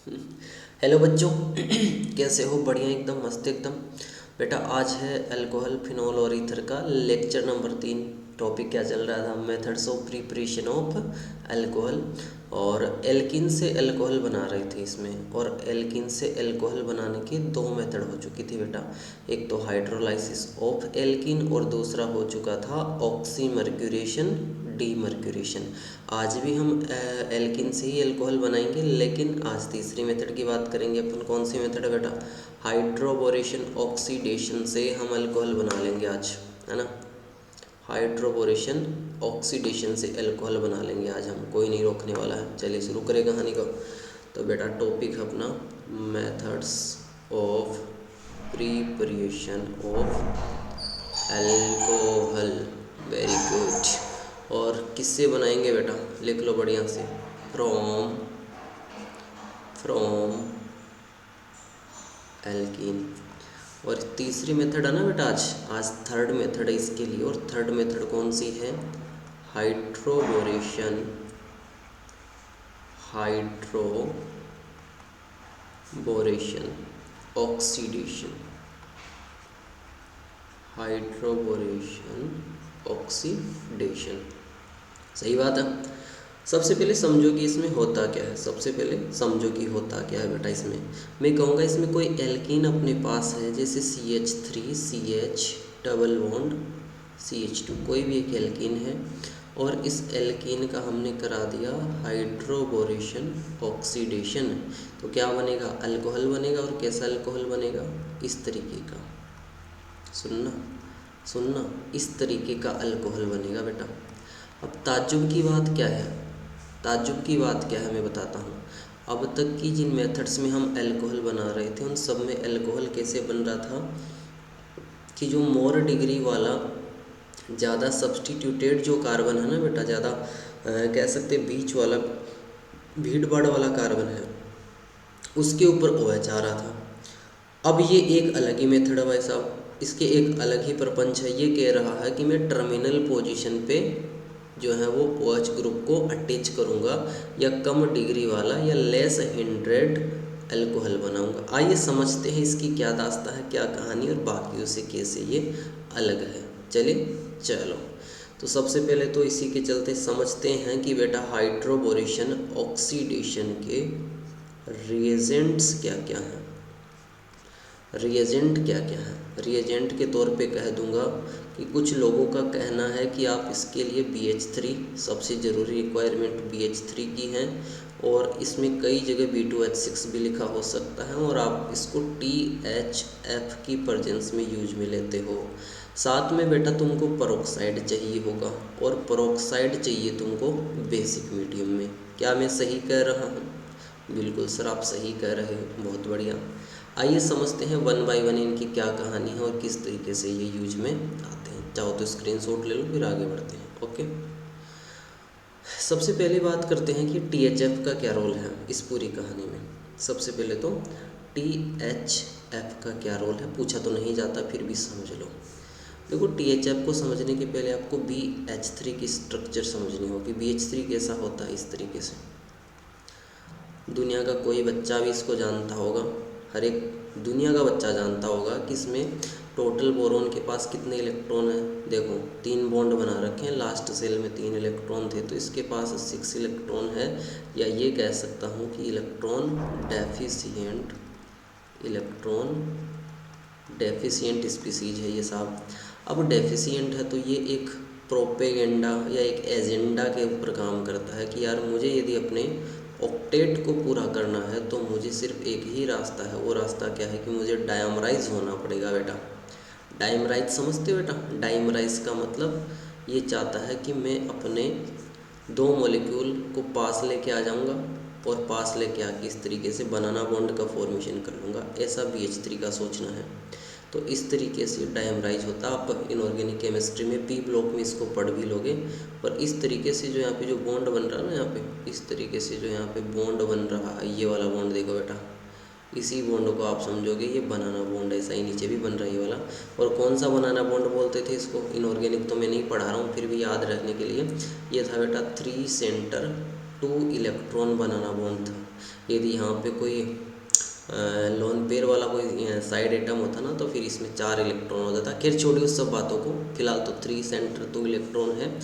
Hello बच्चों। कैसे हो? बढ़िया, एकदम मस्त एकदम। बेटा आज है अल्कोहल, फिनोल और ईथर का लेक्चर नंबर 3। टॉपिक क्या चल रहा था? Methods of preparation of alcohol. और एल्किन से अल्कोहल बना रहे थे इसमें, और एल्किन से अल्कोहल बनाने की दो मेथड हो चुकी थी बेटा। एक तो हाइड्रोलाइसिस ऑफ एल्किन और दूसरा हो चुका था ऑक्सीमर्क्यूरेशन, डीमर्क्यूरेशन। आज भी हम एल्किन से ही अल्कोहल बनाएंगे, लेकिन आज तीसरी मेथड की बात करेंगे अपन। कौन सी मेथड है बेटा? हाइड्रोबोरेशन ऑक्सीडेशन से हम अल्कोहल बना लेंगे आज, है ना। हाइड्रोबोरेशन ऑक्सीडेशन से अल्कोहल बना लेंगे आज हम, कोई नहीं रोकने वाला है। चलिए शुरू करें कहानी को। तो बेटा टॉपिक है अपना methods of preparation of alcohol. Very good. और किससे बनाएंगे बेटा? लिख लो बढ़िया से। From from alkene. और तीसरी मेथड है ना बेटा, आज थर्ड मेथड है इसके लिए। और थर्ड मेथड कौन सी है? Hydroboration, hydroboration oxidation, hydroboration oxidation. सही बात है। सबसे पहले समझो कि इसमें होता क्या है। सबसे पहले समझो कि होता क्या है बेटा इसमें। मैं कहूँगा इसमें कोई एल्कीन अपने पास है, जैसे CH3 CH double bond CH2, कोई भी एक एल्कीन है। और इस एल्कीन का हमने करा दिया हाइड्रोबोरेशन ऑक्सीडेशन। तो क्या बनेगा? अल्कोहल बनेगा। और कैसा अल्कोहल बनेगा? इस तरीके का। सुनना सुनना, इस तरीके का अल्कोहल बनेगा बेटा। अब ताज्जुब की बात क्या है? ताज्जुब की बात क्या है मैं बताता हूँ। अब तक की जिन मेथड्स में हम अल्कोहल बना रहे थे, उन सब में अल्कोहल कैसे बन रहा था कि जो मोर डिग्री वाला, ज़्यादा सब्सटीट्यूटेड जो कार्बन है ना बेटा, ज़्यादा कह सकते बीच वाला, भीड़ भाड़ वाला कार्बन है, उसके ऊपर OH आ रहा था। अब ये एक अलग ही मेथड है भाई साहब, इसके एक अलग ही प्रपंच है। ये कह रहा है कि मैं टर्मिनल पोजीशन पे जो है वो OH ग्रुप को अटैच करूँगा, या कम डिग्री वाला या लेस हिंड्रेड अल्कोहल बनाऊँगा। आइए समझते हैं इसकी क्या दास्तां है, क्या कहानी, और बाकियों से कैसे ये अलग है। चलिए चलो। तो सबसे पहले तो इसी के चलते समझते हैं कि बेटा हाइड्रोबोरेशन ऑक्सीडेशन के रिएजेंट्स क्या क्या हैं। रिएजेंट क्या क्या है? रिएजेंट के तौर पे कह दूंगा कि कुछ लोगों का कहना है कि आप इसके लिए BH3, सबसे ज़रूरी रिक्वायरमेंट BH3 की है, और इसमें कई जगह B2H6 भी लिखा हो सकता है, और आप इसको THF की प्रेजेंस में यूज में लेते हो। साथ में बेटा तुमको पेरोक्साइड चाहिए होगा, और पेरोक्साइड चाहिए तुमको बेसिक मीडियम में। क्या मैं सही कह रहा हूँ? बिल्कुल सर, आप सही कह रहे हो, बहुत बढ़िया। आइए समझते हैं वन बाय वन इनकी क्या कहानी है और किस तरीके से ये यूज में आते हैं। चाहो तो स्क्रीनशॉट ले लो, फिर आगे बढ़ते हैं। ओके, सबसे पहले बात करते हैं कि THF का क्या रोल है इस पूरी कहानी में। सबसे पहले तो THF का क्या रोल है पूछा तो नहीं जाता, फिर भी समझ लो। देखो, THF को समझने के पहले आपको BH3 की स्ट्रक्चर समझनी होगी। BH3 कैसा होता है? इस तरीके से। दुनिया का कोई बच्चा भी इसको जानता होगा, हर एक दुनिया का बच्चा जानता होगा कि इसमें टोटल बोरोन के पास कितने इलेक्ट्रॉन हैं। देखो 3 बॉन्ड बना रखे हैं, लास्ट सेल में 3 इलेक्ट्रॉन थे, तो इसके पास 6 इलेक्ट्रॉन है। या ये कह सकता हूँ कि इलेक्ट्रॉन डेफिशिएंट स्पीसीज है ये साहब। अब डेफिशिएंट है तो ये एक प्रोपेगेंडा या एक एजेंडा के ऊपर काम करता है कि यार मुझे यदि अपने ऑक्टेट को पूरा करना है तो मुझे सिर्फ एक ही रास्ता है। वो रास्ता क्या है कि मुझे डायमराइज होना पड़ेगा बेटा। डायमराइज समझते हो बेटा? डायमराइज का मतलब ये चाहता है कि मैं अपने 2 मॉलिक्यूल को पास लेके आ जाऊंगा, और पास लेके आके इस तरीके से बनाना बॉन्ड का फॉर्मेशन कर लूँगा। ऐसा BH3 का सोचना है। तो इस तरीके से डायमराइज होता है। आप इनऑर्गेनिक केमिस्ट्री में P ब्लॉक में इसको पढ़ भी लोगे। और इस तरीके से जो यहाँ पे जो बॉन्ड बन रहा है ना, यहाँ पे इस तरीके से जो यहाँ पे बॉन्ड बन रहा है, ये वाला बॉन्ड देखो बेटा, इसी बॉन्ड को आप समझोगे ये बनाना बॉन्ड। ऐसा ही नीचे भी बन रहा है ये वाला। और कौन सा बनाना बॉन्ड बोलते थे इसको? इनऑर्गेनिक तो मैं नहीं पढ़ा रहा हूँ, फिर भी याद रखने के लिए, ये था बेटा 3 सेंटर 2 इलेक्ट्रॉन बनाना बॉन्ड था। यदि यहाँ पे कोई लोन पेयर वाला कोई साइड एटम होता ना तो फिर इसमें 4 इलेक्ट्रॉन होता था। खैर छोड़िए उस सब बातों को, फिलहाल तो 3 सेंटर 2 इलेक्ट्रॉन है।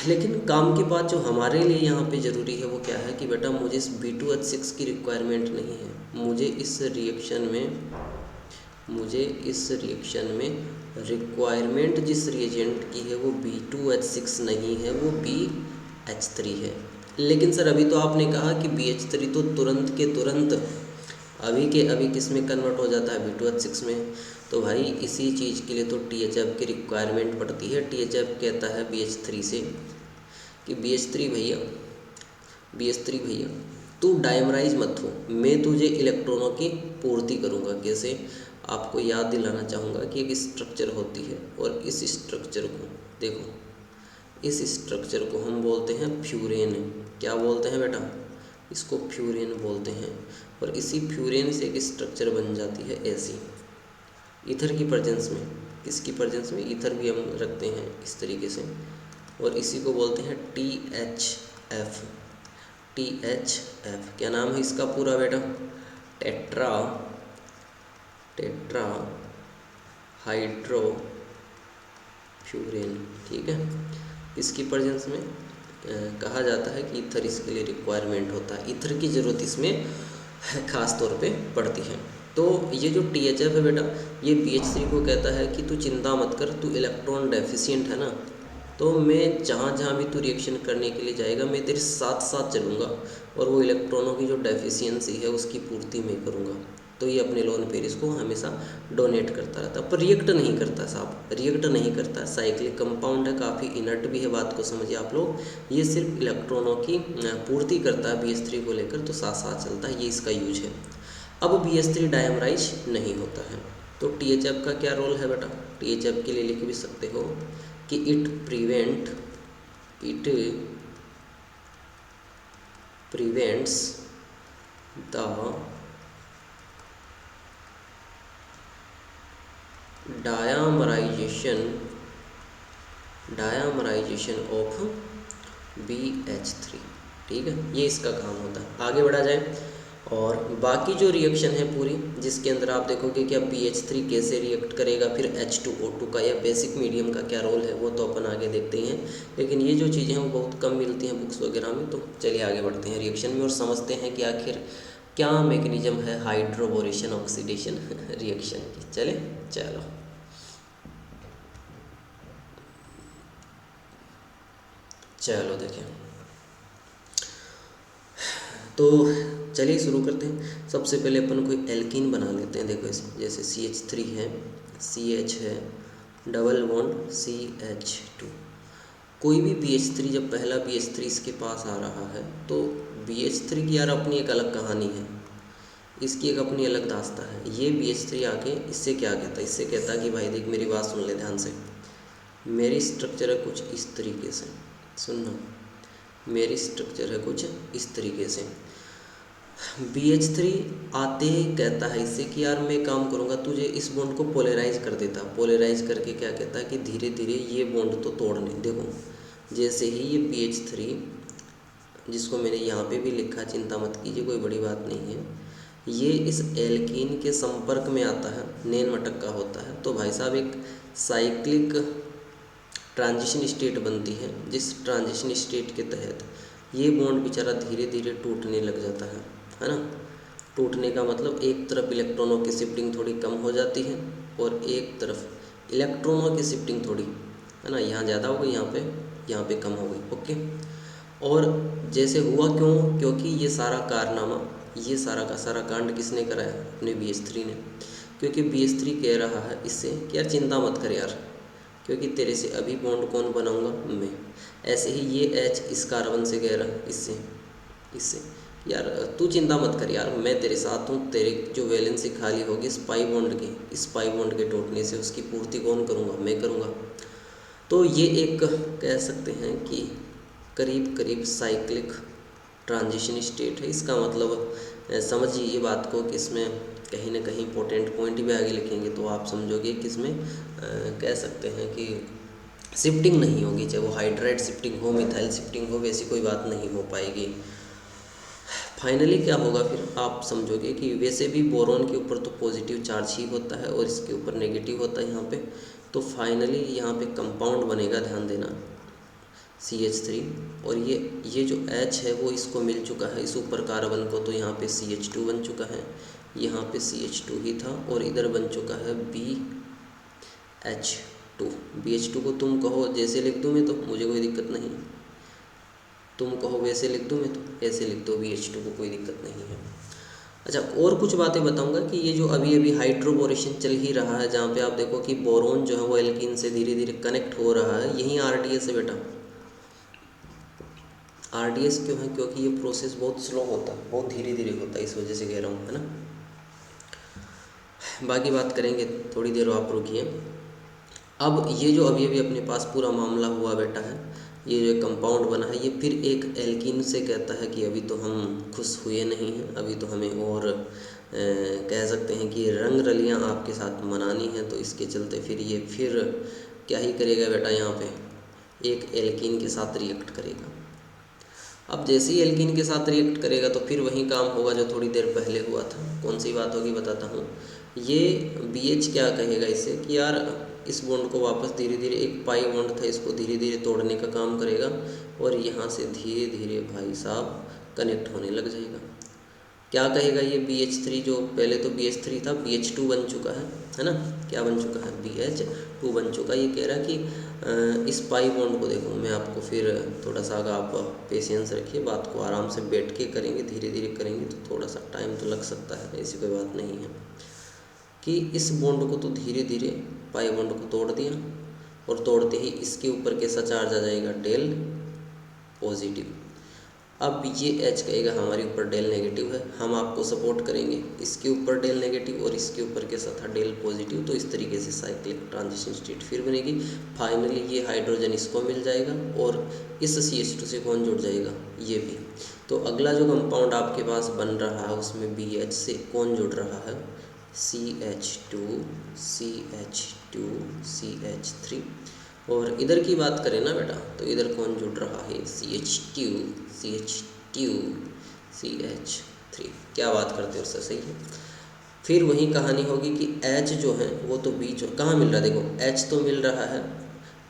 लेकिन काम की बात जो हमारे लिए यहाँ पे ज़रूरी है वो क्या है कि बेटा मुझे इस B2H6 की रिक्वायरमेंट नहीं है। मुझे इस रिएक्शन में रिक्वायरमेंट जिस रिएजेंट की है वो B2H6 नहीं है, वो BH3 है। लेकिन सर अभी तो आपने कहा कि BH3 तो तुरंत के तुरंत अभी के अभी किस में कन्वर्ट हो जाता है, B2H6 में। तो भाई इसी चीज़ के लिए तो THF की रिक्वायरमेंट पड़ती है। THF कहता है BH3 से कि BH3 भैया तू डायमराइज मत हो, मैं तुझे इलेक्ट्रॉनों की पूर्ति करूँगा। कैसे, आपको याद दिलाना चाहूँगा कि एक स्ट्रक्चर होती है और इस स्ट्रक्चर को देखो, इस स्ट्रक्चर को हम बोलते हैं फ्यूरेन। क्या बोलते हैं बेटा, इसको फ्यूरेन बोलते हैं। और इसी फ्यूरेन से एक स्ट्रक्चर बन जाती है ऐसी, ईथर की प्रेजेंस में। किसकी प्रेजेंस में, ईथर भी हम रखते हैं इस तरीके से, और इसी को बोलते हैं THF। क्या नाम है इसका पूरा बेटा, टेट्रा हाइड्रो फ्यूरेन। ठीक है, इसकी प्रेजेंस में कहा जाता है कि ईथर इसके लिए रिक्वायरमेंट होता है। ईथर की ज़रूरत इसमें ख़ास तौर पे पड़ती है। तो ये जो THF है बेटा, ये BH3 को कहता है कि तू चिंता मत कर, तू इलेक्ट्रॉन डेफिशिएंट है ना, तो मैं जहाँ जहाँ भी तू रिएक्शन करने के लिए जाएगा मैं तेरे साथ साथ चलूँगा और वो इलेक्ट्रॉनों की जो डेफिशिएंसी है उसकी पूर्ति मैं करूँगा। तो ये अपने लोन पेरिस को हमेशा डोनेट करता रहता, पर रिएक्ट नहीं करता साहब, रिएक्ट नहीं करता। साइक्लिक कंपाउंड है, काफ़ी इनर्ट भी है, बात को समझिए आप लोग। ये सिर्फ इलेक्ट्रॉनों की पूर्ति करता है BH3 को लेकर, तो साथ साथ चलता है, ये इसका यूज है। अब BH3 डायमराइज नहीं होता है, तो THF का क्या रोल है बेटा, THF के लिए लिख भी सकते हो कि it prevents the dimerisation of BH3। ठीक है, ये इसका काम होता है। आगे बढ़ा जाए, और बाकी जो रिएक्शन है पूरी, जिसके अंदर आप देखोगे कि अब BH3 कैसे रिएक्ट करेगा, फिर H2O2 का या बेसिक मीडियम का क्या रोल है, वो तो अपन आगे देखते ही हैं। लेकिन ये जो चीज़ें हैं वो बहुत कम मिलती हैं बुक्स वगैरह में। तो चलिए आगे बढ़ते हैं रिएक्शन में और समझते हैं कि आखिर क्या मैकेनिज्म है हाइड्रोबोरेशन ऑक्सीडेशन रिएक्शन की। चलो देखिए, तो चलिए शुरू करते हैं। सबसे पहले अपन कोई एल्कीन बना लेते हैं। देखो इसे, जैसे CH3 है, CH है, डबल बॉन्ड CH2। कोई भी BH3, जब पहला BH3 इसके पास आ रहा है तो BH3 की यार अपनी एक अलग कहानी है, इसकी एक अपनी अलग दास्तां है। ये BH3 आके इससे क्या कहता है, इससे कहता है कि भाई देख मेरी बात सुन ले ध्यान से, मेरी स्ट्रक्चर है कुछ इस तरीके से, सुनना, मेरी स्ट्रक्चर है कुछ इस तरीके से। BH3 आते ही कहता है इससे कि यार मैं काम करूँगा, तुझे इस बॉन्ड को पोलराइज कर देता। पोलराइज करके क्या कहता है कि धीरे धीरे ये बॉन्ड तो तोड़ने। देखो जैसे ही ये BH3, जिसको मैंने यहाँ पे भी लिखा, चिंता मत कीजिए कोई बड़ी बात नहीं है, ये इस एल्कीन के संपर्क में आता है, नैन मटक्का होता है, तो भाई साहब एक साइक्लिक ट्रांजिशन स्टेट बनती है, जिस ट्रांजिशन स्टेट के तहत ये बॉन्ड बेचारा धीरे धीरे टूटने लग जाता है ना। टूटने का मतलब एक तरफ इलेक्ट्रॉनों की शिफ्टिंग थोड़ी कम हो जाती है और एक तरफ इलेक्ट्रॉनों की शिफ्टिंग थोड़ी, है ना, यहाँ ज़्यादा हो गई, यहाँ पे कम हो गई। ओके, और जैसे हुआ क्यों, क्योंकि ये सारा कारनामा, ये सारा का सारा कांड किसने कराया, अपने BH3 ने। क्योंकि BH3 कह रहा है इससे कि यार चिंता मत कर यार, क्योंकि तेरे से अभी बॉन्ड कौन बनाऊंगा, मैं। ऐसे ही ये H इस कार्बन से कह रहा है इससे यार तू चिंता मत कर यार, मैं तेरे साथ हूँ, तेरे जो वैलेंसी खाली होगी इस पाई बॉन्ड के टूटने से, उसकी पूर्ति कौन करूँगा, मैं करूँगा। तो ये एक कह सकते हैं कि करीब करीब साइक्लिक ट्रांजिशन स्टेट है। इसका मतलब समझिए ये बात को कि इसमें कहीं ना कहीं इंपॉर्टेंट पॉइंट भी आगे लिखेंगे तो आप समझोगे कि इसमें कह सकते हैं कि शिफ्टिंग नहीं होगी, चाहे वो हाइड्राइड शिफ्टिंग हो, मिथाइल शिफ्टिंग हो, वैसी कोई बात नहीं हो पाएगी। फाइनली क्या होगा फिर आप समझोगे कि वैसे भी बोरॉन के ऊपर तो पॉजिटिव चार्ज ही होता है और इसके ऊपर नेगेटिव होता है यहाँ पे। तो फाइनली यहाँ पे कंपाउंड बनेगा, ध्यान देना, CH3। और ये जो H है वो इसको मिल चुका है इस ऊपर कार्बन को, तो यहाँ पे CH2 बन चुका है, यहाँ पे CH2 ही था और इधर बन चुका है BH2। BH2 को तुम कहो जैसे लिख दूँ मैं तो मुझे कोई दिक्कत नहीं, तुम कहो वैसे लिख दूँ मैं तो ऐसे लिख दो, BH2 को कोई दिक्कत नहीं है। अच्छा, और कुछ बातें बताऊंगा कि ये जो अभी अभी हाइड्रोबोरेशन चल ही रहा है, जहाँ पे आप देखो कि बोरोन जो है वो एल्कीन से धीरे धीरे कनेक्ट हो रहा है, यही RDS है बेटा। RDS क्यों है? क्योंकि ये प्रोसेस बहुत स्लो होता है, बहुत धीरे धीरे होता है, इस वजह से कह रहा हूँ, है ना। बाकी बात करेंगे, थोड़ी देर आप रुकिए। अब ये जो अभी अभी अपने पास पूरा मामला हुआ बेटा है, ये जो कंपाउंड बना है, ये फिर एक एल्कीन से कहता है कि अभी तो हम खुश हुए नहीं हैं, अभी तो हमें और कह सकते हैं कि रंग रलियाँ आपके साथ मनानी हैं। तो इसके चलते फिर ये फिर क्या ही करेगा बेटा, यहाँ पे एक एल्कीन के साथ रिएक्ट करेगा। अब जैसे ही एल्कीन के साथ रिएक्ट करेगा तो फिर वही काम होगा जो थोड़ी देर पहले हुआ था। कौन सी बात होगी बताता हूँ। ये BH क्या कहेगा इसे कि यार इस बॉन्ड को वापस धीरे धीरे, एक पाई बॉन्ड था इसको धीरे धीरे तोड़ने का काम करेगा और यहाँ से धीरे धीरे भाई साहब कनेक्ट होने लग जाएगा। क्या कहेगा ये BH3, जो पहले तो BH3 था, BH2 बन चुका है ना। क्या बन चुका है? BH2 बन चुका है। ये कह रहा है कि इस पाई बॉन्ड को देखो, मैं आपको फिर थोड़ा सा, अगर आप पेशेंस रखिए, बात को आराम से बैठ के करेंगे, धीरे धीरे करेंगे तो थोड़ा सा टाइम तो लग सकता है, ऐसी कोई बात नहीं है। कि इस बॉन्ड को तो धीरे धीरे पाई बॉन्ड को तोड़ दिया और तोड़ते ही इसके ऊपर कैसा चार्ज आ जाएगा? Del positive. अब ये H कहेगा हमारे ऊपर डेल नेगेटिव है, हम आपको सपोर्ट करेंगे। इसके ऊपर डेल नेगेटिव और इसके ऊपर कैसा था? Del positive. तो इस तरीके से साइक्लिक ट्रांजिशन स्टेट फिर बनेगी। फाइनली ये हाइड्रोजन इसको मिल जाएगा और इस CH2 से कौन जुड़ जाएगा? ये भी। तो अगला जो कंपाउंड आपके पास बन रहा है उसमें BH से कौन जुड़ रहा है? CH2 CH2 CH3। और इधर की बात करें ना बेटा, तो इधर कौन जुड़ रहा है? CH2 CH2 CH3। क्या बात करते हो सर, सही है। फिर वही कहानी होगी कि H जो है वो तो बीच कहाँ मिल रहा है? देखो H तो मिल रहा है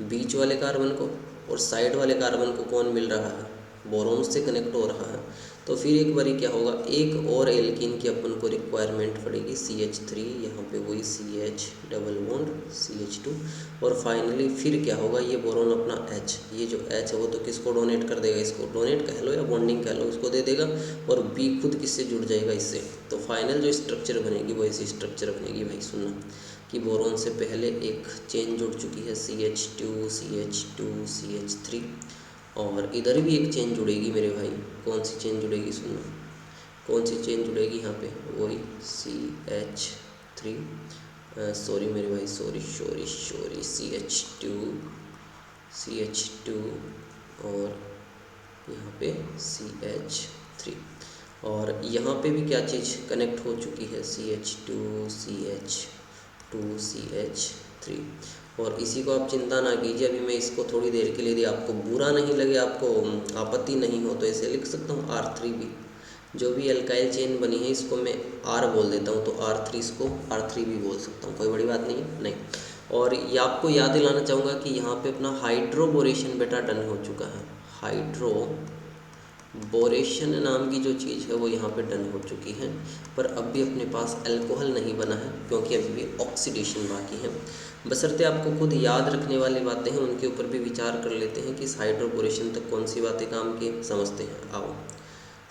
बीच वाले कार्बन को, और साइड वाले कार्बन को कौन मिल रहा है? बोरोन से कनेक्ट हो रहा है। तो फिर एक बारी क्या होगा, एक और एल्कीन की अपन को रिक्वायरमेंट पड़ेगी, CH3, यहाँ पे वही CH डबल बॉन्ड CH2। और फाइनली फिर क्या होगा, ये बोरोन अपना H, ये जो H है वो तो किसको डोनेट कर देगा? इसको डोनेट कह लो या बॉन्डिंग कह लो, इसको दे देगा। और B खुद किससे जुड़ जाएगा? इससे। तो फाइनल जो स्ट्रक्चर बनेगी वो ऐसी स्ट्रक्चर बनेगी भाई, सुनना, कि बोरोन से पहले एक चेन जुड़ चुकी है CH2 CH2 CH3, और इधर भी एक चेन जुड़ेगी मेरे भाई। कौन सी चेन जुड़ेगी? सुनना, कौन सी चेन जुड़ेगी यहाँ पे? वही CH3, सॉरी मेरे भाई, सॉरी CH2 और यहाँ पे CH3। और यहाँ पे भी क्या चीज़ कनेक्ट हो चुकी है? CH2 CH3। और इसी को आप चिंता ना कीजिए, अभी मैं इसको थोड़ी देर के लिए, यदि आपको बुरा नहीं लगे, आपको आपत्ति नहीं हो, तो ऐसे लिख सकता हूँ R3B। जो भी एल्काइल चेन बनी है इसको मैं R बोल देता हूँ, तो R3 इसको R3 भी बोल सकता हूँ, कोई बड़ी बात नहीं है। नहीं, और ये आपको याद दिलाना चाहूँगा कि यहाँ पे अपना हाइड्रोबोरेशन बेटा डन हो चुका है। हाइड्रोबोरेशन नाम की जो चीज़ है वो यहाँ पे डन हो चुकी है, पर अब भी अपने पास अल्कोहल नहीं बना है, क्योंकि अभी भी ऑक्सीडेशन बाकी है। बशर्ते आपको खुद याद रखने वाली बातें हैं, उनके ऊपर भी विचार कर लेते हैं कि इस हाइड्रोबोरेशन तक कौन सी बातें काम की समझते हैं। आओ,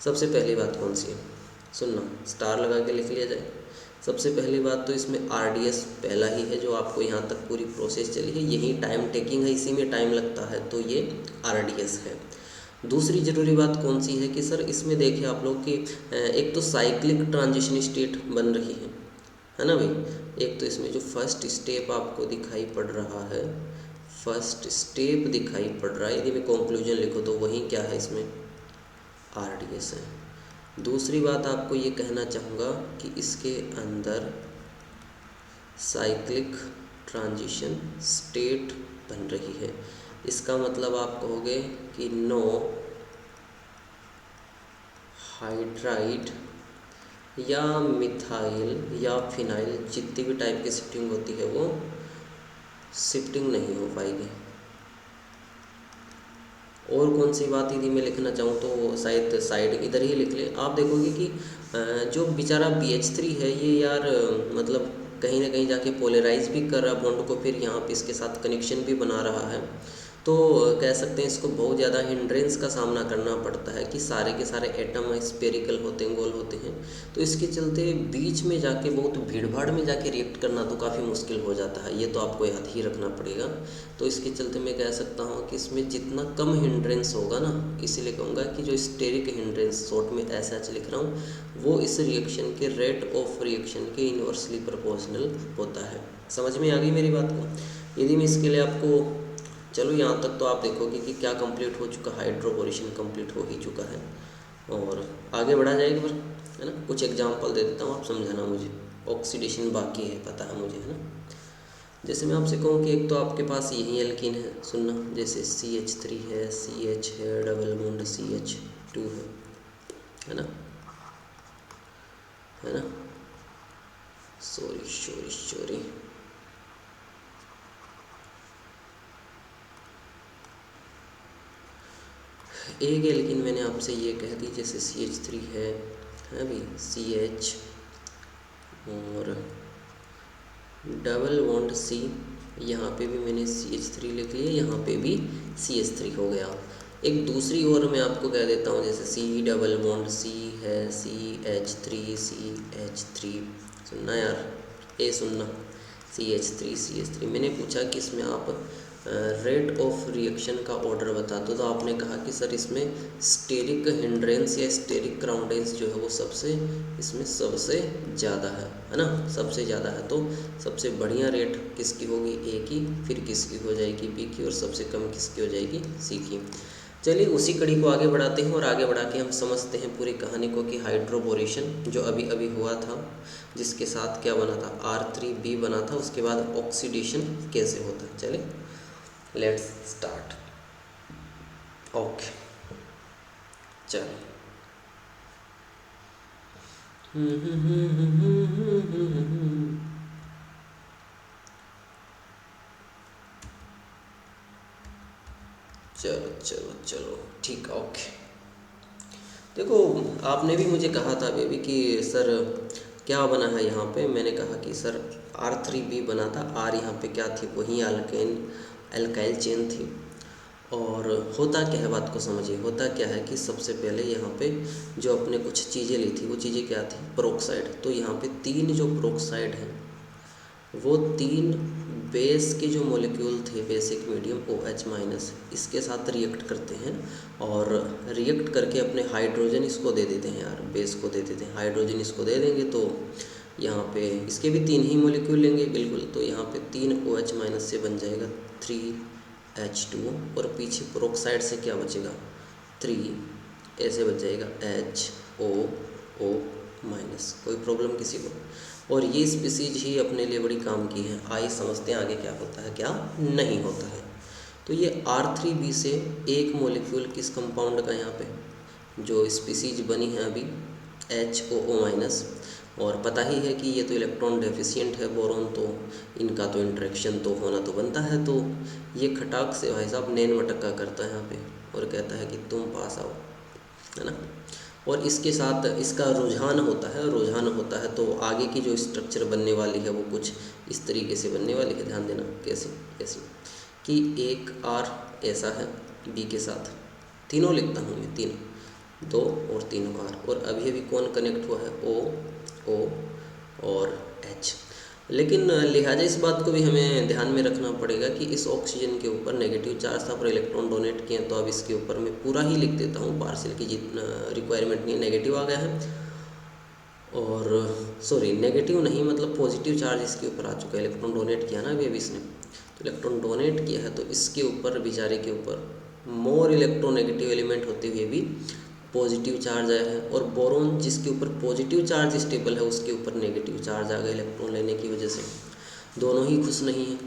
सबसे पहली बात कौन सी है? सुनना, स्टार लगा के लिख लिया जाए। सबसे पहली बात तो इसमें RDS पहला ही है, जो आपको यहाँ तक पूरी प्रोसेस चली है, यही टाइम टेकिंग है, इसी में टाइम लगता है, तो ये RDS है। दूसरी ज़रूरी बात कौन सी है कि सर इसमें देखिए आप लोग कि एक तो साइक्लिक ट्रांजिशन स्टेट बन रही है ना भाई। एक तो इसमें जो फर्स्ट स्टेप आपको दिखाई पड़ रहा है, फर्स्ट स्टेप दिखाई पड़ रहा है, यदि मैं कंक्लूजन लिखूँ तो वही क्या है, इसमें RDS है। दूसरी बात आपको ये कहना चाहूँगा कि इसके अंदर साइक्लिक ट्रांजिशन स्टेट बन रही है। इसका मतलब आप कहोगे कि नो हाइड्राइड या मिथाइल या फिनाइल जितनी भी टाइप की शिफ्टिंग होती है वो शिफ्टिंग नहीं हो पाएगी। और कौन सी बात यदि मैं लिखना चाहूँ तो शायद साइड इधर ही लिख ले। आप देखोगे कि जो बेचारा BH3 है ये यार मतलब कहीं ना कहीं जाके पोलराइज भी कर रहा बॉन्ड को, फिर यहाँ पे इसके साथ कनेक्शन भी बना रहा है। तो कह सकते हैं इसको बहुत ज़्यादा हिंड्रेंस का सामना करना पड़ता है कि सारे के सारे एटम स्फेरिकल होते हैं, गोल होते हैं। तो इसके चलते बीच में जाके बहुत भीड़ भाड़ में जाके रिएक्ट करना तो काफ़ी मुश्किल हो जाता है, ये तो आपको याद ही रखना पड़ेगा। तो इसके चलते मैं कह सकता हूँ कि इसमें जितना कम हिंड्रेंस होगा ना, इसीलिए कहूँगा कि जो स्टेरिक हिंड्रेंस, शॉर्ट में SH लिख रहा हूँ, वो इस रिएक्शन के रेट ऑफ रिएक्शन के इन्वर्सली प्रोपोर्शनल होता है। समझ में आ गई मेरी बात को? यदि मैं इसके लिए आपको, चलो यहाँ तक तो आप देखोगे कि क्या कंप्लीट हो चुका, हाइड्रोबोरेशन कंप्लीट हो ही चुका है और आगे बढ़ा जाएगा पर, है ना। कुछ एग्जांपल दे देता हूँ, आप समझाना मुझे। ऑक्सीडेशन बाकी है, पता है मुझे, है ना। जैसे मैं आपसे कहूँ कि एक तो आपके पास यही एल्कीन है, सुनना, जैसे CH3 है, CH है, डबल बॉन्ड CH2 है ना, है ना। सॉरी एक एल्कीन मैंने आपसे ये कह दी, जैसे CH3 है भाई, CH और डबल बॉन्ड C, यहाँ पे भी मैंने CH3 लिख लिया, यहाँ पे भी CH3 हो गया। एक दूसरी ओर मैं आपको कह देता हूँ, जैसे C डबल बॉन्ड C है, CH3 सुनना यार, सुनना, CH3 मैंने पूछा कि इसमें आप रेट ऑफ रिएक्शन का ऑर्डर बता दो, तो आपने कहा कि सर इसमें स्टेरिक हिंड्रेंस या स्टेरिक ग्राउंडेंस जो है वो इसमें सबसे ज़्यादा है ना, सबसे ज़्यादा है। तो सबसे बढ़िया रेट किसकी होगी? A की, फिर किसकी हो जाएगी? B की, और सबसे कम किसकी हो जाएगी? C की। चलिए उसी कड़ी को आगे बढ़ाते हैं और आगे बढ़ा के हम समझते हैं पूरी कहानी को कि हाइड्रोबोरेशन जो अभी अभी हुआ था, जिसके साथ क्या बना था, R3B बना था, उसके बाद ऑक्सीडेशन कैसे होता है। चलिए लेट्स स्टार्ट। ओके चलो, चलो ठीक है। ओके देखो, आपने भी मुझे कहा था बेबी कि सर क्या बना है यहाँ पे। मैंने कहा कि सर R3B बना था। R यहाँ पे क्या थी? वही अल्काइल चेन थी। और होता क्या है, बात को समझिए। होता क्या है कि सबसे पहले यहाँ पे जो अपने कुछ चीज़ें ली थी, वो चीज़ें क्या थी? पेरोक्साइड। तो यहाँ पे 3 जो पेरोक्साइड हैं, वो 3 बेस के जो मॉलिक्यूल थे, बेसिक मीडियम OH-, इसके साथ रिएक्ट करते हैं और रिएक्ट करके अपने हाइड्रोजन इसको दे देते हैं यार, बेस को दे देते हैं, हाइड्रोजन इसको दे देंगे। तो यहाँ पे इसके भी 3 ही मॉलिक्यूल लेंगे, बिल्कुल। तो यहाँ पे 3 OH- से बन जाएगा 3H2, और पीछे पेरोक्साइड से क्या बचेगा? 3, ऐसे बच जाएगा HOO-। कोई प्रॉब्लम किसी को? और ये स्पीसीज ही अपने लिए बड़ी काम की है। आइए समझते हैं आगे क्या होता है, क्या नहीं होता है। तो ये R3B से एक मॉलिक्यूल किस कंपाउंड का यहाँ पे जो स्पीसीज बनी है अभी, HOO-। और पता ही है कि ये तो इलेक्ट्रॉन डेफिशिएंट है बोरॉन, तो इनका तो इंटरेक्शन तो होना तो बनता है। तो ये खटाक से भाई साहब नैन मटक्का करता है यहाँ पे और कहता है कि तुम पास आओ, है ना। और इसके साथ इसका रुझान होता है। तो आगे की जो स्ट्रक्चर बनने वाली है वो कुछ इस तरीके से बनने वाली है। ध्यान देना कैसे कि एक R ऐसा है B के साथ, तीनों लिखता हूँ मैं, 3, 2 और 3 R। और अभी कौन कनेक्ट हुआ है? O और H। लेकिन लिहाजा इस बात को भी हमें ध्यान में रखना पड़ेगा कि इस ऑक्सीजन के ऊपर नेगेटिव चार्ज था पर इलेक्ट्रॉन डोनेट किए। तो अब इसके ऊपर मैं पूरा ही लिख देता हूँ, पार्शियल की जितना रिक्वायरमेंट नहीं, नेगेटिव आ गया है। और सॉरी, नेगेटिव नहीं, मतलब पॉजिटिव चार्ज इसके ऊपर आ चुका है। इलेक्ट्रॉन डोनेट किया ना अभी इसने, तो इलेक्ट्रॉन डोनेट किया है, तो इसके ऊपर, बेचारे के ऊपर मोर इलेक्ट्रोनेगेटिव एलिमेंट होते हुए भी पॉजिटिव चार्ज आया है। और बोरॉन जिसके ऊपर पॉजिटिव चार्ज स्टेबल है, उसके ऊपर नेगेटिव चार्ज आ गया इलेक्ट्रॉन लेने की वजह से। दोनों ही खुश नहीं है,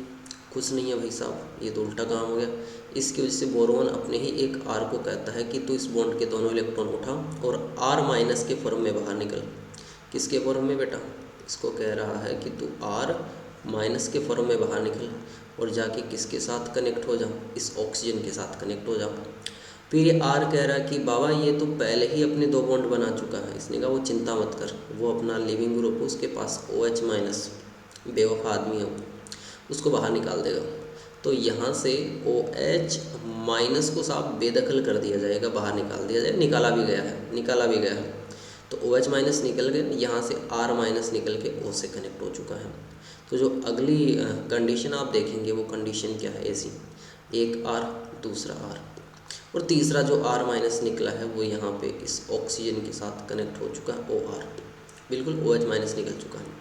खुश नहीं है भाई साहब, ये तो उल्टा काम हो गया। इसकी वजह से बोरोन अपने ही एक आर को कहता है कि तू इस बॉन्ड के दोनों इलेक्ट्रॉन उठा और आर माइनस के फॉर्म में बाहर निकल। किसके फॉर्म में बेटा? इसको कह रहा है कि तू आर माइनस के फॉर्म में बाहर निकल और जाके किसके साथ कनेक्ट हो जा? इस ऑक्सीजन के साथ कनेक्ट हो जा। फिर ये आर कह रहा है कि बाबा ये तो पहले ही अपने दो बॉन्ड बना चुका है। इसने कहा वो चिंता मत कर, वो अपना लिविंग ग्रुप है, उसके पास OH माइनस, बेवफा आदमी है वो, उसको बाहर निकाल देगा। तो यहाँ से OH माइनस को साफ बेदखल कर दिया जाएगा, बाहर निकाल दिया जाएगा, निकाला भी गया है, निकाला भी गया है। तो OH माइनस निकल गए, यहाँ से R माइनस निकल के O से कनेक्ट हो चुका है। तो जो अगली कंडीशन आप देखेंगे वो कंडीशन क्या है? ऐसी, एक R दूसरा R और तीसरा जो R माइनस निकला है वो यहाँ पे इस ऑक्सीजन के साथ कनेक्ट हो चुका है, OR, बिल्कुल OH माइनस निकल चुका है।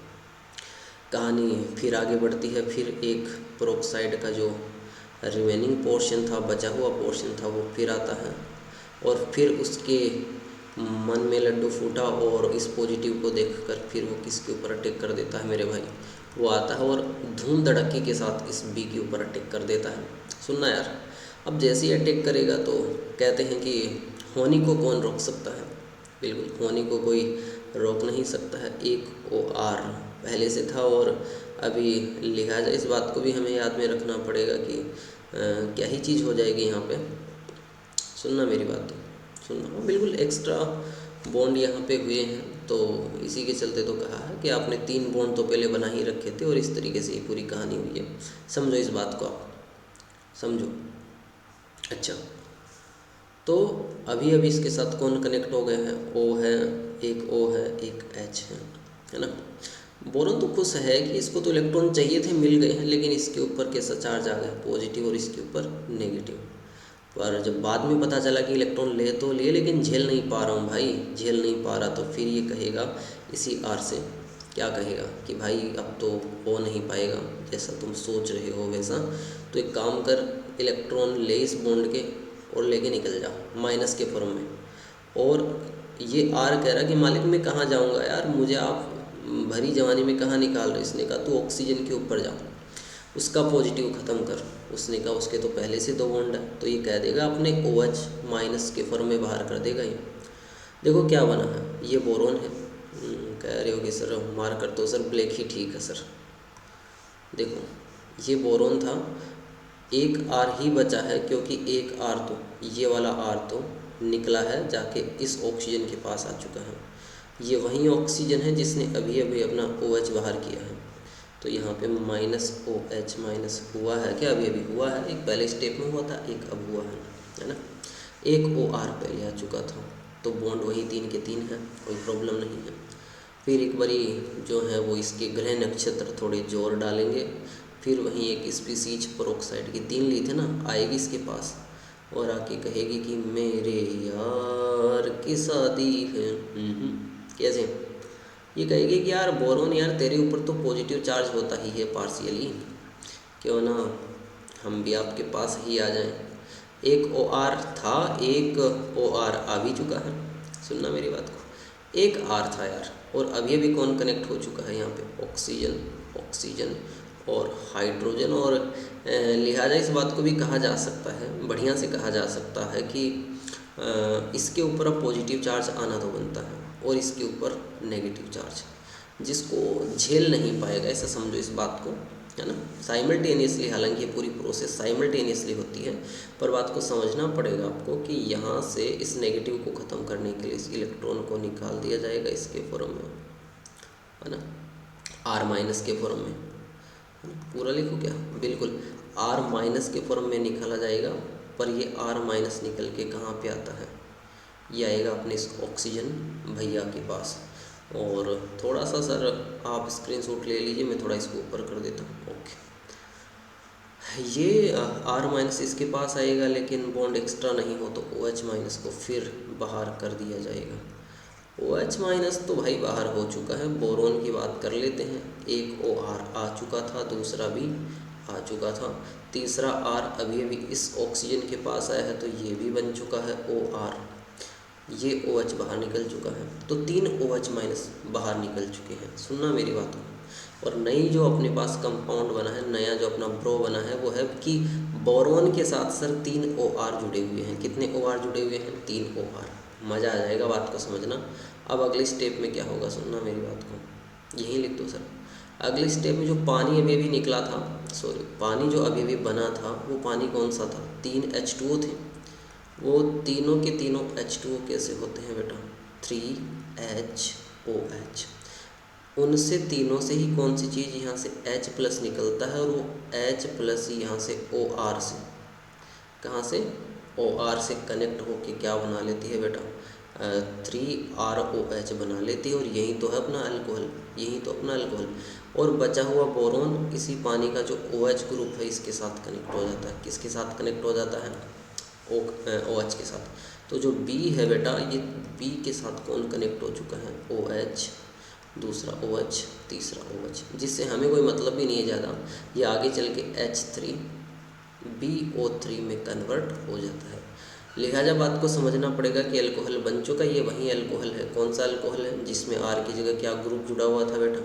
कहानी फिर आगे बढ़ती है। फिर एक पेरोक्साइड का जो रिमेनिंग पोर्शन था, बचा हुआ पोर्शन था, वो फिर आता है और फिर उसके मन में लड्डू फूटा और इस पॉजिटिव को देखकर फिर वो किसके ऊपर अटैक कर देता है मेरे भाई? वो आता है और धूम धड़क्के के साथ इस B के ऊपर अटैक कर देता है। सुनना यार, अब जैसे ही अटैक करेगा तो कहते हैं कि होनी को कौन रोक सकता है? बिल्कुल होनी को कोई रोक नहीं सकता है। एक OR पहले से था और अभी लिहाजा इस बात को भी हमें याद में रखना पड़ेगा कि क्या ही चीज़ हो जाएगी यहाँ पे। सुनना मेरी बात, तो सुनना, बिल्कुल एक्स्ट्रा बॉन्ड यहाँ पे हुए हैं, तो इसी के चलते तो कहा है कि आपने 3 बॉन्ड तो पहले बना ही रखे थे और इस तरीके से ये पूरी कहानी हुई है। समझो इस बात को, आप समझो। अच्छा, तो अभी अभी इसके साथ कौन कनेक्ट हो गए हैं? O है, एक O है, एक H है ना। बोरॉन तो खुश है कि इसको तो इलेक्ट्रॉन चाहिए थे, मिल गए हैं, लेकिन इसके ऊपर कैसा चार्ज आ गया? पॉजिटिव, और इसके ऊपर नेगेटिव। पर जब बाद में पता चला कि इलेक्ट्रॉन ले तो लिए लेकिन झेल नहीं पा रहा हूँ भाई, झेल नहीं पा रहा, तो फिर ये कहेगा इसी R से, क्या कहेगा कि भाई अब तो हो नहीं पाएगा जैसा तुम सोच रहे हो वैसा, तो एक काम कर, इलेक्ट्रॉन ले इस बॉन्ड के और लेके निकल जा माइनस के फॉर्म में। और ये R कह रहा कि मालिक मैं कहाँ जाऊँगा यार, मुझे आप भरी जवानी में कहाँ निकाल रहे? इसने कहा तू ऑक्सीजन के ऊपर जा, उसका पॉजिटिव ख़त्म कर। उसने कहा उसके तो पहले से 2 बॉन्ड है, तो ये कह देगा अपने OH माइनस के फॉर्म में बाहर कर देगा ये। देखो क्या बना है, ये बोरोन है। कह रहे हो कि सर मार कर तो सर ब्लैक ही ठीक है सर। देखो ये बोरोन था, एक R ही बचा है क्योंकि एक R तो ये वाला R तो निकला है जाके इस ऑक्सीजन के पास आ चुका है। ये वही ऑक्सीजन है जिसने अभी अभी अपना OH बाहर किया है। तो यहाँ पे माइनस OH माइनस हुआ है क्या? अभी अभी हुआ है, एक पहले स्टेप में हुआ था, एक अब हुआ है ना। एक OR पहले आ चुका था, तो बॉन्ड वही 3 के 3 है, कोई प्रॉब्लम नहीं है। फिर एक बारी जो है वो इसके ग्रह नक्षत्र थोड़े जोर डालेंगे, फिर वहीं एक स्पीसीज पेरोक्साइड की 3 ली थे ना, आएगी इसके पास और आके कहेगी कि मेरे यार की शादी है। कैसे? ये कहेगी कि यार बोरोन यार तेरे ऊपर तो पॉजिटिव चार्ज होता ही है पार्शियली, क्यों ना हम भी आपके पास ही आ जाएं। एक OR था, एक OR आ भी चुका है। सुनना मेरी बात को, एक R था यार, और अभी अभी कौन कनेक्ट हो चुका है यहाँ पे? ऑक्सीजन, ऑक्सीजन और हाइड्रोजन। और लिहाजा इस बात को भी कहा जा सकता है, बढ़िया से कहा जा सकता है कि इसके ऊपर अब पॉजिटिव चार्ज आना तो बनता है और इसके ऊपर नेगेटिव चार्ज, जिसको झेल नहीं पाएगा, ऐसा समझो इस बात को, है ना। साइमल्टेनियसली, हालांकि ये पूरी प्रोसेस साइमल्टेनियसली होती है, पर बात को समझना पड़ेगा आपको कि यहाँ से इस नेगेटिव को ख़त्म करने के लिए इस इलेक्ट्रॉन को निकाल दिया जाएगा इसके फॉर्म में, है ना, R माइनस के फॉर्म में। पूरा लिखो क्या? बिल्कुल R माइनस के फॉर्म में निकाला जाएगा, पर ये R माइनस निकल के कहाँ पे आता है? ये आएगा अपने इस ऑक्सीजन भैया के पास। और थोड़ा सा सर आप स्क्रीनशॉट ले लीजिए, मैं थोड़ा इसको ऊपर कर देता हूँ। ओके, ये R माइनस इसके पास आएगा, लेकिन बॉन्ड एक्स्ट्रा नहीं हो तो OH माइनस को फिर बाहर कर दिया जाएगा। OH माइनस तो भाई बाहर हो चुका है। बोरोन की बात कर लेते हैं, एक OR आ चुका था, दूसरा भी आ चुका था, तीसरा R अभी अभी इस ऑक्सीजन के पास आया है, तो ये भी बन चुका है OR। ये OH बाहर निकल चुका है, तो 3 OH माइनस बाहर निकल चुके हैं। सुनना मेरी बात को। और नई जो अपने पास कंपाउंड बना है, नया जो अपना ब्रो बना है, वो है कि बोरोन के साथ सर 3 OR जुड़े हुए हैं। कितने OR जुड़े हुए हैं? 3 OR। मज़ा आ जाएगा बात को समझना। अब अगले स्टेप में क्या होगा, सुनना मेरी बात को, यहीं लिख दो सर। अगले स्टेप में जो पानी अभी अभी निकला था, सॉरी, पानी जो अभी अभी बना था, वो पानी कौन सा था? 3 H2O थे। वो तीनों के तीनों H2O कैसे होते हैं बेटा? 3HOH। उनसे तीनों से ही कौन सी चीज़ यहाँ से H प्लस निकलता है, और वो H प्लस ही यहाँ से OR से, कहाँ से? OR से कनेक्ट होके क्या बना लेती है बेटा? 3ROH बना लेती है। और यही तो है अपना अल्कोहल, यही तो अपना अल्कोहल। और बचा हुआ बोरोन इसी पानी का जो OH ग्रुप है इसके साथ कनेक्ट हो जाता है। किसके साथ कनेक्ट हो जाता है? OH के साथ। तो जो B है बेटा, ये B के साथ कौन कनेक्ट हो चुका है? OH, दूसरा OH, तीसरा OH, जिससे हमें कोई मतलब भी नहीं है ज़्यादा। ये आगे चल के H3BO3 में कन्वर्ट हो जाता है। लिहाजा बात को समझना पड़ेगा कि अल्कोहल बन चुका, ये वही अल्कोहल है। कौन सा अल्कोहल है? जिसमें R की जगह क्या ग्रुप जुड़ा हुआ था बेटा?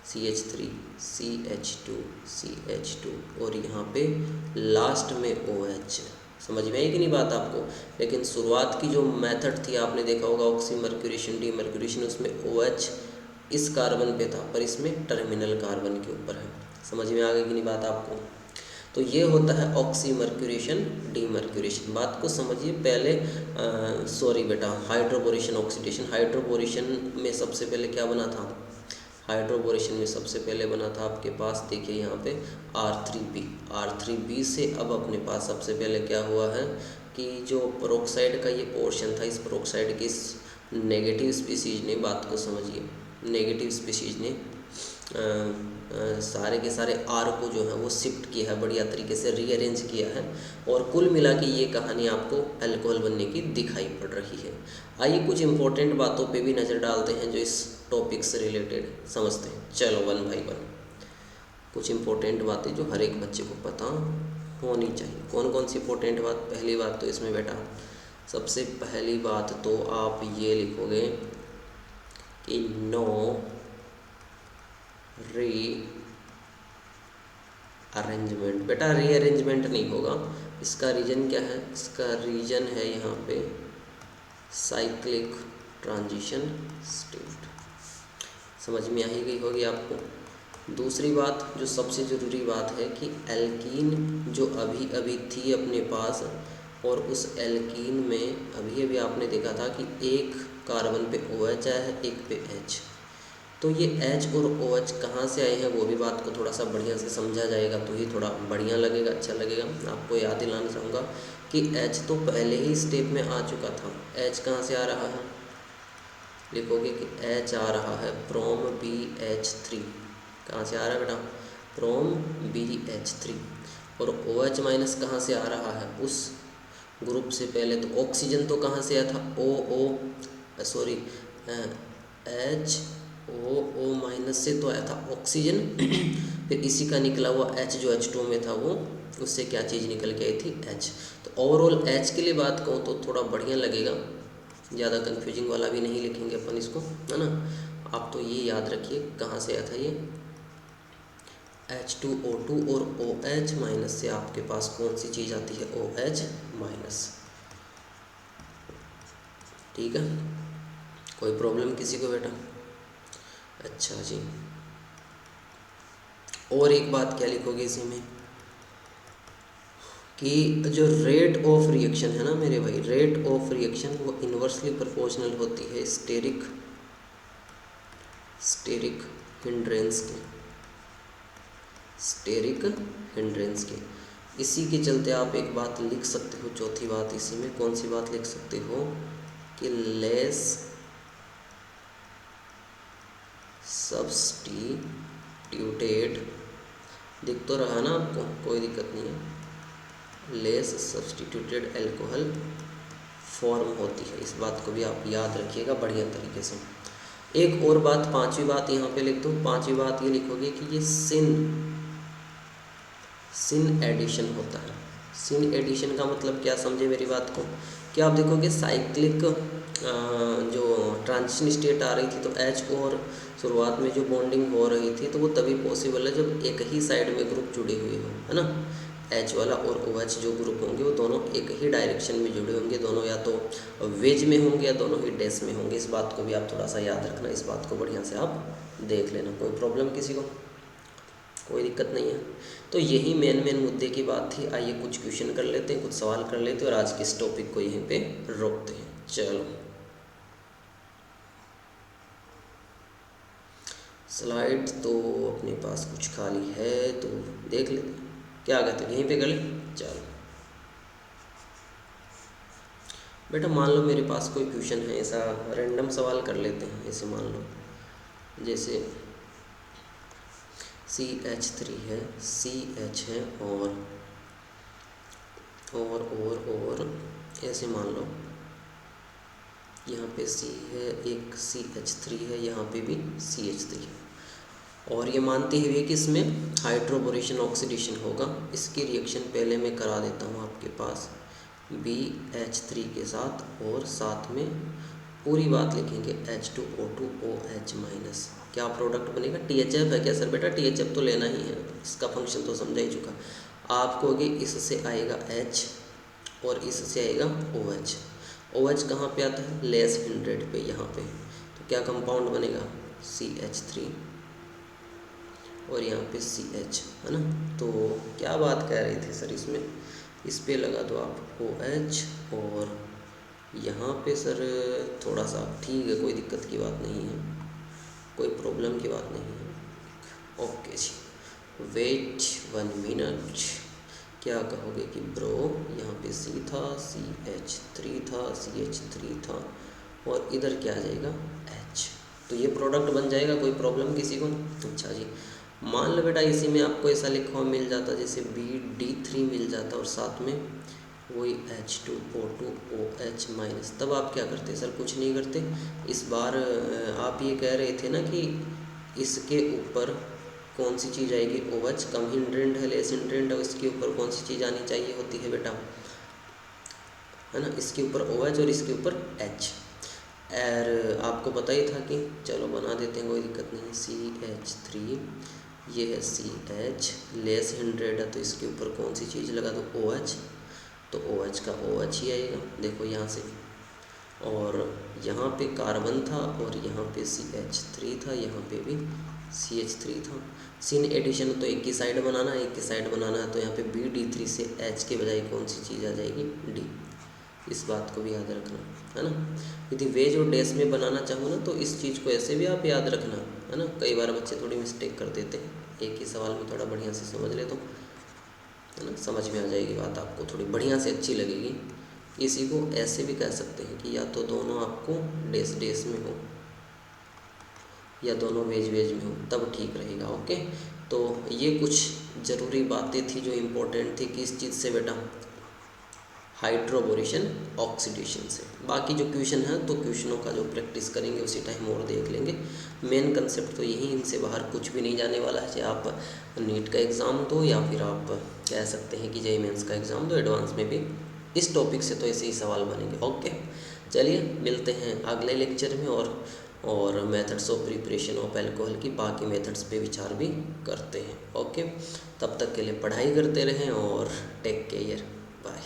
CH3, CH2, CH2, और यहाँ पे लास्ट में OH। समझ में आई कि नहीं बात आपको? लेकिन शुरुआत की जो मेथड थी आपने देखा होगा, ऑक्सीमर्क्यूरेशन, डीमर्क्यूरेशन, उसमें OH इस कार्बन पे था, पर इसमें टर्मिनल कार्बन के ऊपर है। समझ में आ गई कि नहीं बात आपको? तो ये होता है ऑक्सीमर्क्यूरेशन, डीमर्क्यूरेशन। बात को समझिए पहले। सॉरी बेटा, हाइड्रोबोरेशन, ऑक्सीडेशन। हाइड्रोबोरेशन में सबसे पहले क्या बना था? हाइड्रोबोरेशन में सबसे पहले बना था आपके पास, देखिए यहाँ पे R3B। R3B से अब अपने पास सबसे पहले क्या हुआ है कि जो पेरोक्साइड का ये पोर्शन था, इस पेरोक्साइड की नेगेटिव स्पीसीज ने, बात को समझिए, नेगेटिव स्पीसीज ने सारे के सारे आर को जो है वो शिफ्ट किया है, बढ़िया तरीके से रीअरेंज किया है। और कुल मिला के ये कहानी आपको अल्कोहल बनने की दिखाई पड़ रही है। आइए कुछ इंपॉर्टेंट बातों पे भी नज़र डालते हैं जो इस टॉपिक से रिलेटेड समझते हैं। चलो 1 बाय 1 कुछ इंपॉर्टेंट बातें जो हर एक बच्चे को पता होनी चाहिए। कौन कौन सी इंपॉर्टेंट बात? पहली बात तो इसमें बेटा, सबसे पहली बात तो आप ये लिखोगे कि नो रीअरेंजमेंट। बेटा रीअरेंजमेंट नहीं होगा। इसका रीजन क्या है? इसका रीजन है यहाँ पे साइक्लिक ट्रांजिशन स्टेट। समझ में आ ही गई होगी आपको। दूसरी बात जो सबसे ज़रूरी बात है कि एल्कीन जो अभी अभी थी अपने पास, और उस एल्कीन में अभी अभी आपने देखा था कि एक कार्बन पे OH आया है, एक पे H। तो ये H और OH कहाँ से आए हैं, वो भी बात को थोड़ा सा बढ़िया से समझा जाएगा तो ही थोड़ा बढ़िया लगेगा, अच्छा लगेगा। आपको याद दिलाना चाहूँगा कि H तो पहले ही स्टेप में आ चुका था। H कहाँ से आ रहा है? लिखोगे कि H आ रहा है फ्रॉम BH3। कहाँ से आ रहा है बेटा? From BH3। और OH माइनस कहाँ से आ रहा है? उस ग्रुप से पहले तो ऑक्सीजन तो कहाँ से आया था? HO माइनस से तो आया था ऑक्सीजन। फिर इसी का निकला हुआ H जो H2 में था, वो उससे क्या चीज़ निकल के आई थी? H। तो ओवरऑल H के लिए बात कहूँ तो थोड़ा बढ़िया लगेगा, ज़्यादा कन्फ्यूजिंग वाला भी नहीं लिखेंगे अपन इसको, है ना। आप तो ये याद रखिए कहाँ से आया था ये H2O2, और OH माइनस से आपके पास कौन सी चीज़ आती है? OH minus. ठीक है, कोई प्रॉब्लम किसी को बेटा? अच्छा जी, और एक बात क्या लिखोगे इसी में कि जो रेट ऑफ रिएक्शन है ना मेरे भाई, रेट ऑफ रिएक्शन वो इन्वर्सली प्रोपोर्शनल होती है स्टेरिक हिंड्रेंस के, स्टेरिक हिंड्रेंस के। इसी के चलते आप एक बात लिख सकते हो, चौथी बात इसी में कौन सी बात लिख सकते हो कि लेस सब्स्टिट्यूटेड, दिख तो रहा ना आपको, कोई दिक्कत नहीं है, लेस सब्स्टिट्यूटेड अल्कोहल फॉर्म होती है। इस बात को भी आप याद रखिएगा बढ़िया तरीके से। एक और बात, पांचवी बात यहाँ पे लिख दो। पांचवी बात ये लिखोगे कि ये सिन एडिशन होता है। सिन एडिशन का मतलब क्या, समझे मेरी बात को? कि आप देखोगे साइक्लिक जो ट्रांजिशन स्टेट आ रही थी तो एच और शुरुआत में जो बॉन्डिंग हो रही थी तो वो तभी पॉसिबल है जब एक ही साइड में ग्रुप जुड़े हुए हो, है ना। एच वाला और ओ एच जो ग्रुप होंगे वो दोनों एक ही डायरेक्शन में जुड़े होंगे, दोनों या तो वेज में होंगे या दोनों ही डैश में होंगे। इस बात को भी आप थोड़ा सा याद रखना, इस बात को बढ़िया से आप देख लेना। कोई प्रॉब्लम किसी को? कोई दिक्कत नहीं है। तो यही मेन मुद्दे की बात थी। आइए कुछ क्वेश्चन कर लेते हैं, कुछ सवाल कर लेते हैं और आज के इस टॉपिक को यहीं पे रोकते हैं। चलो स्लाइड तो अपने पास कुछ खाली है तो देख लेते हैं, क्या कहते हैं, यहीं पे कर ले। चलो बेटा मान लो मेरे पास कोई क्वेश्चन है, ऐसा रैंडम सवाल कर लेते हैं। ऐसे मान लो जैसे CH3 है, CH है और ऐसे मान लो यहाँ पे C है, एक CH3 है, यहाँ पे भी CH3 है। और ये मानते हुए कि इसमें हाइड्रोबोरेशन ऑक्सीडेशन होगा। इसकी रिएक्शन पहले मैं करा देता हूँ आपके पास BH3 के साथ, और साथ में पूरी बात लिखेंगे H2O2OH-। क्या प्रोडक्ट बनेगा? THF है क्या सर? बेटा THF तो लेना ही है, इसका फंक्शन तो समझा ही चुका आपको कि इससे आएगा H और इससे आएगा OH। OH कहाँ पे आता है? लेस 100 पे, यहाँ पे। तो क्या कंपाउंड बनेगा? CH3 और यहाँ पे CH, है ना। तो क्या बात कह रहे थे सर इसमें? इस पे लगा दो आप OH और यहाँ पे सर थोड़ा सा ठीक है, कोई दिक्कत की बात नहीं है, कोई प्रॉब्लम की बात नहीं है। ओके जी, वेट 1 मिनट। क्या कहोगे कि ब्रो यहाँ पे C था, CH3 था, CH3 था और इधर क्या आ जाएगा? H। तो ये प्रोडक्ट बन जाएगा, कोई प्रॉब्लम किसी को? अच्छा जी, मान लो बेटा इसी में आपको ऐसा लिखा हुआ मिल जाता जैसे BD3 मिल जाता और साथ में वही H2O2OH-, तब आप क्या करते? सर कुछ नहीं करते। इस बार आप ये कह रहे थे ना कि इसके ऊपर कौन सी चीज़ आएगी? OH कम हिंड्रेंड है, लेस हिंड्रेंड है, इसके ऊपर कौन सी चीज़ आनी चाहिए होती है बेटा? है ना, इसके ऊपर OH और इसके ऊपर H। और आपको पता ही था कि चलो बना देते हैं, कोई दिक्कत नहीं। CH3, ये है CH, लेस 100 है तो इसके ऊपर कौन सी चीज़ लगा दो? OH। तो OH का OH ही आएगा, देखो यहाँ से। और यहाँ पे कार्बन था और यहाँ पे CH3 था, यहाँ पे भी CH3 था। सिन एडिशन तो एक की साइड बनाना है, एक की साइड बनाना है, तो यहाँ पे BD3 से H के बजाय कौन सी चीज़ आ जाएगी? D। इस बात को भी याद रखना, है ना। यदि वेज और डैश में बनाना चाहो ना तो इस चीज़ को ऐसे भी आप याद रखना, है ना। कई बार बच्चे थोड़ी मिस्टेक कर देते हैं, एक ही सवाल में थोड़ा बढ़िया से समझ ले तो, है ना, समझ में आ जाएगी बात, आपको थोड़ी बढ़िया से अच्छी लगेगी। इसी को ऐसे भी कह सकते हैं कि या तो दोनों आपको डैश डैश में हो या दोनों वेज वेज में हो, तब ठीक रहेगा। ओके, तो ये कुछ ज़रूरी बातें थी जो इम्पोर्टेंट थी कि इस चीज़ से बेटा, हाइड्रोबोरेशन ऑक्सीडेशन से। बाकी जो क्वेश्चन है तो क्वेश्चनों का जो प्रैक्टिस करेंगे उसी टाइम और देख लेंगे। मेन कंसेप्ट तो यही, इनसे बाहर कुछ भी नहीं जाने वाला है। चाहे आप नीट का एग्ज़ाम दो या फिर आप कह सकते हैं कि JEE मेंस का एग्ज़ाम दो, एडवांस में भी इस टॉपिक से तो ऐसे ही सवाल बनेंगे। ओके, चलिए मिलते हैं अगले लेक्चर में और methods of preparation of alcohol की बाकी मेथड्स पे विचार भी करते हैं। ओके, तब तक के लिए पढ़ाई करते रहें और टेक केयर, बाय।